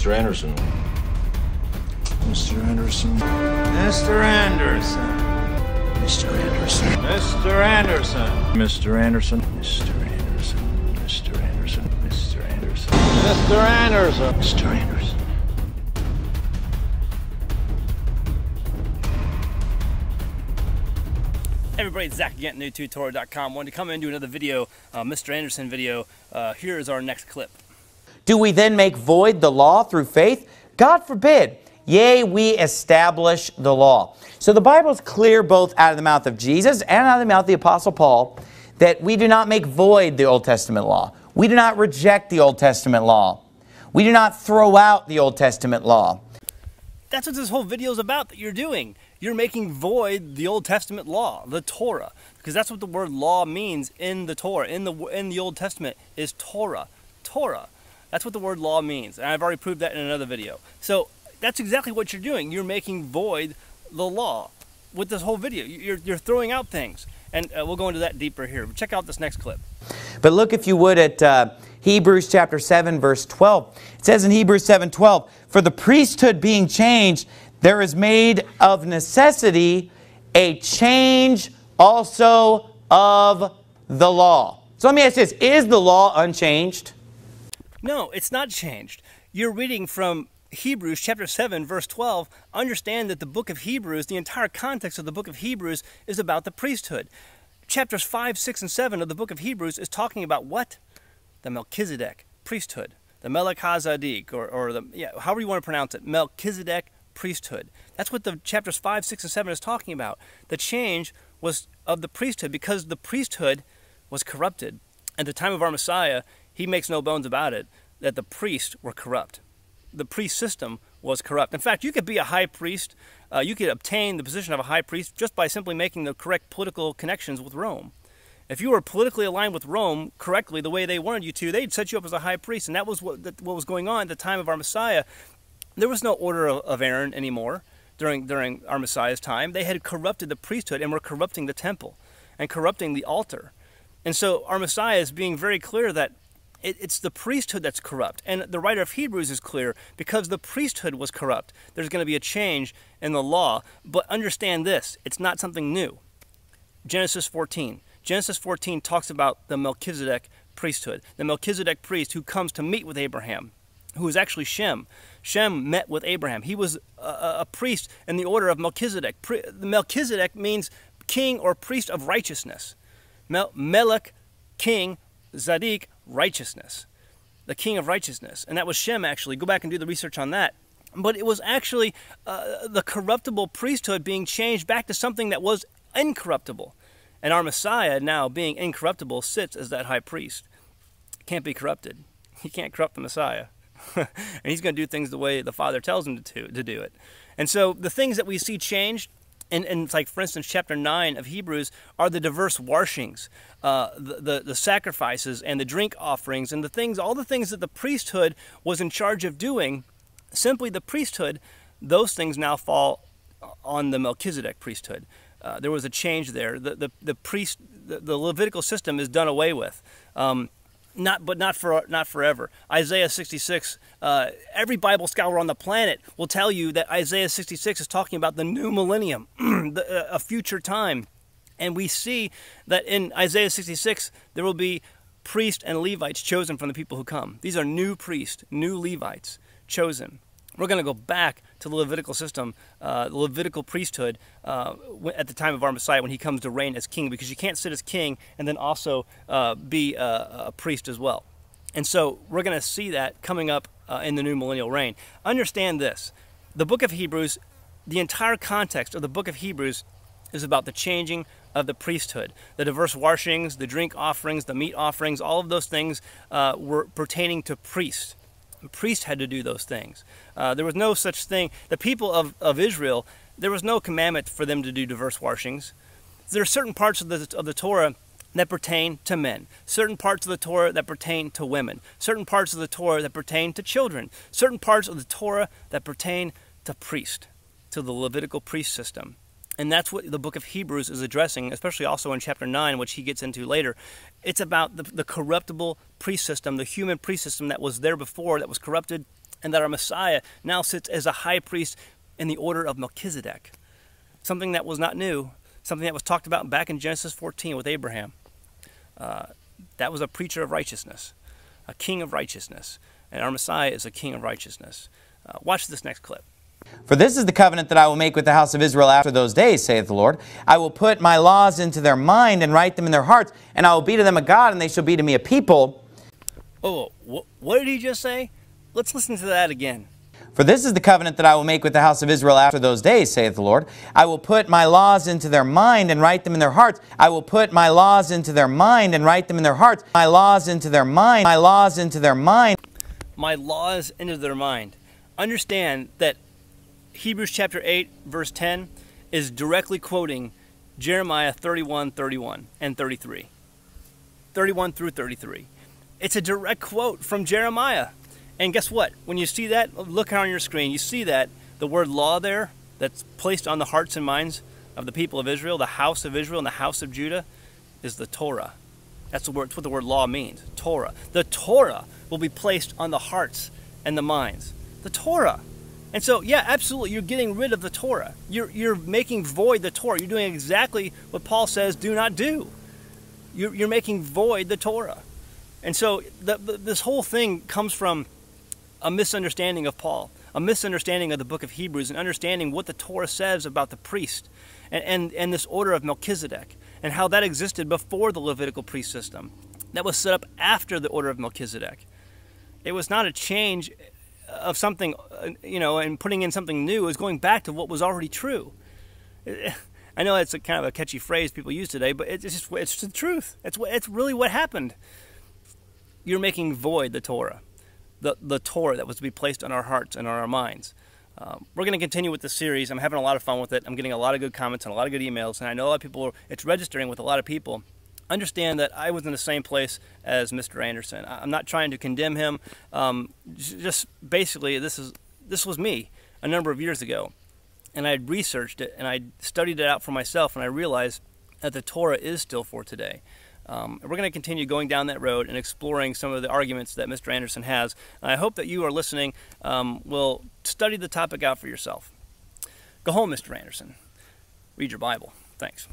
Mr. Anderson. Mr. Anderson. Mr. Anderson. Mr. Anderson. Mr. Anderson. Mr. Anderson. Mr. Anderson. Mr. Anderson. Mr. Anderson. Mr. Anderson. Mr. Anderson. Hey everybody, it's Zach again at NewTutorial.com. Wanted to come in and do another video, Mr. Anderson video. Here is our next clip. Do we then make void the law through faith? God forbid. Yea, we establish the law. So the Bible is clear both out of the mouth of Jesus and out of the mouth of the Apostle Paul that we do not make void the Old Testament law. We do not reject the Old Testament law. We do not throw out the Old Testament law. That's what this whole video is about that you're doing. You're making void the Old Testament law, the Torah, because that's what the word law means in the Torah. In the Old Testament is Torah. Torah. That's what the word law means, and I've already proved that in another video. So that's exactly what you're doing. You're making void the law with this whole video. You're throwing out things, and we'll go into that deeper here. Check out this next clip. But look, if you would, at Hebrews chapter 7, verse 12. It says in Hebrews 7:12, "For the priesthood being changed, there is made of necessity a change also of the law." So let me ask this, is the law unchanged? No, it's not changed. You're reading from Hebrews chapter 7, verse 12. Understand that the book of Hebrews, the entire context of the book of Hebrews is about the priesthood. Chapters 5, 6, and 7 of the book of Hebrews is talking about what? The Melchizedek priesthood. The Melech HaZedek, or however you want to pronounce it, Melchizedek priesthood. That's what the chapters 5, 6, and 7 is talking about. The change was of the priesthood because the priesthood was corrupted. At the time of our Messiah, he makes no bones about it, that the priests were corrupt. The priest system was corrupt. In fact, you could be a high priest, you could obtain the position of a high priest just by simply making the correct political connections with Rome. If you were politically aligned with Rome correctly, the way they wanted you to, they'd set you up as a high priest, and that was what was going on at the time of our Messiah. There was no order of Aaron anymore during our Messiah's time. They had corrupted the priesthood and were corrupting the temple and corrupting the altar. And so our Messiah is being very clear that it's the priesthood that's corrupt. And the writer of Hebrews is clear, because the priesthood was corrupt, there's going to be a change in the law. But understand this, it's not something new. Genesis 14. Genesis 14 talks about the Melchizedek priesthood. The Melchizedek priest who comes to meet with Abraham, who is actually Shem. Shem met with Abraham. He was a priest in the order of Melchizedek. Melchizedek means king or priest of righteousness. Melech, king, Zadik, righteousness. The king of righteousness. And that was Shem, actually. Go back and do the research on that. But it was actually the corruptible priesthood being changed back to something that was incorruptible. And our Messiah, now being incorruptible, sits as that high priest. Can't be corrupted. He can't corrupt the Messiah. And he's going to do things the way the Father tells him to do it. And so the things that we see changed, and like for instance chapter 9 of Hebrews, are the diverse washings, the sacrifices and the drink offerings and the things, all the things that the priesthood was in charge of doing. Simply the priesthood, those things now fall on the Melchizedek priesthood. There was a change there. The Levitical system is done away with. Not forever. Isaiah 66, every Bible scholar on the planet will tell you that Isaiah 66 is talking about the new millennium, a future time. And we see that in Isaiah 66, there will be priests and Levites chosen from the people who come. These are new priests, new Levites chosen. We're going to go back to the Levitical system, the Levitical priesthood at the time of our Messiah when he comes to reign as king, because you can't sit as king and then also be a priest as well. And so we're going to see that coming up in the new millennial reign. Understand this. The book of Hebrews, the entire context of the book of Hebrews is about the changing of the priesthood. The diverse washings, the drink offerings, the meat offerings, all of those things were pertaining to priests. Priests had to do those things. There was no such thing. The people of Israel, there was no commandment for them to do diverse washings. There are certain parts of the Torah that pertain to men, certain parts of the Torah that pertain to women, certain parts of the Torah that pertain to children, certain parts of the Torah that pertain to priest, to the Levitical priest system. And that's what the book of Hebrews is addressing, especially also in chapter 9, which he gets into later. It's about the corruptible priest system, the human priest system that was there before, that was corrupted, and that our Messiah now sits as a high priest in the order of Melchizedek. Something that was not new, something that was talked about back in Genesis 14 with Abraham. That was a preacher of righteousness, a king of righteousness, and our Messiah is a king of righteousness. Watch this next clip. For this is the covenant that I will make with the house of Israel after those days, saith the Lord. I will put my laws into their mind and write them in their hearts, and I will be to them a God, and they shall be to me a people. Oh, what did he just say? Let's listen to that again. For this is the covenant that I will make with the house of Israel after those days, saith the Lord. I will put my laws into their mind and write them in their hearts. I will put my laws into their mind and write them in their hearts. My laws into their mind. My laws into their mind. My laws into their mind. Understand that Hebrews chapter 8, verse 10 is directly quoting Jeremiah 31, 31, and 33. 31 through 33. It's a direct quote from Jeremiah. And guess what? When you see that, look on your screen, you see that the word law there that's placed on the hearts and minds of the people of Israel, the house of Israel and the house of Judah, is the Torah. That's what the word law means, Torah. The Torah will be placed on the hearts and the minds. The Torah. And so, yeah, absolutely, you're getting rid of the Torah. You're making void the Torah. You're doing exactly what Paul says do not do. You're making void the Torah. And so this whole thing comes from a misunderstanding of Paul, a misunderstanding of the book of Hebrews, and understanding what the Torah says about the priest and this order of Melchizedek and how that existed before the Levitical priest system. That was set up after the order of Melchizedek. It was not a change of something, and putting in something new. It was going back to what was already true. I know it's a kind of a catchy phrase people use today, but it's the truth. It's really what happened. You're making void the Torah. The Torah that was to be placed on our hearts and on our minds. We're going to continue with this series. I'm having a lot of fun with it. I'm getting a lot of good comments and a lot of good emails, and I know a lot of people, it's registering with a lot of people. Understand that I was in the same place as Mr. Anderson. I'm not trying to condemn him. Just basically, this was me a number of years ago, and I had researched it, and I studied it out for myself, and I realized that the Torah is still for today. We're going to continue going down that road and exploring some of the arguments that Mr. Anderson has. And I hope that you are listening will study the topic out for yourself. Go home, Mr. Anderson. Read your Bible. Thanks.